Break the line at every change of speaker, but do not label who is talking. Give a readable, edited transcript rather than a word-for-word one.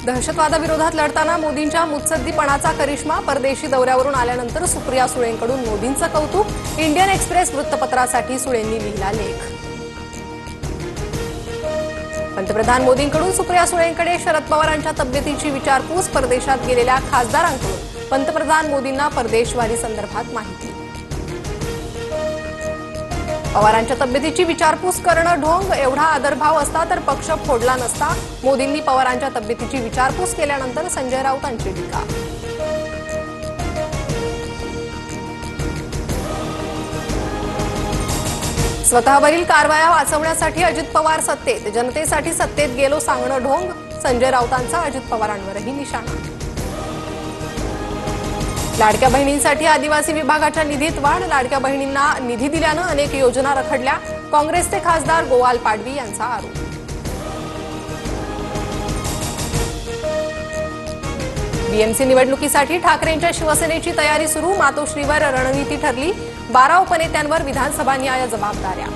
दहशतवादाविरोधात लढताना मोदींच्या मुत्सद्दीपणाचा करिश्मा, परदेशी दौऱ्यावरून आल्यानंतर सुप्रिया सुळेंकडून मोदींचं कौतुक। इंडियन एक्सप्रेस वृत्तपत्रासाठी सुळेंनी लिहिला लेख। पंतप्रधान मोदींकडून सुप्रिया सुळेंकडे शरद पवारांच्या तब्येतीची विचारपूस, परदेशात गेलेल्या खासदारांकडून पंतप्रधान मोदींना परदेशवारी संदर्भात माहिती। पवारांच्या तब्येतीची विचारपूस करणं ढोंग, एवढा आदरभाव असता तर पक्ष फोडला नसता। मोदींनी पवारांच्या तब्येतीची विचारपूस केल्यानंतर संजय राऊतांची टीका। स्वतःवरील कारवाया वाचवण्यासाठी अजित पवार सत्तेत, जनतेसाठी सत्तेत गेलो सांगणं ढोंग, संजय राऊतांचा अजित पवारांवरही निशाणा। लाडक्या बहिणींसाठी आदिवासी विभागाच्या निधीत वाढ, लाडक्या बहिणींना निधी दिल्यानं अनेक योजना रखडल्या, काँग्रेसचे खासदार गोवाल पाडवी यांचा आरोप। बीएमसी निवडणुकीसाठी ठाकरेंच्या शिवसेनेची तयारी सुरू, मातोश्रीवर रणनीती ठरली, 12 उपनेत्यांवर विधानसभा न्याय जबाबदाऱ्या।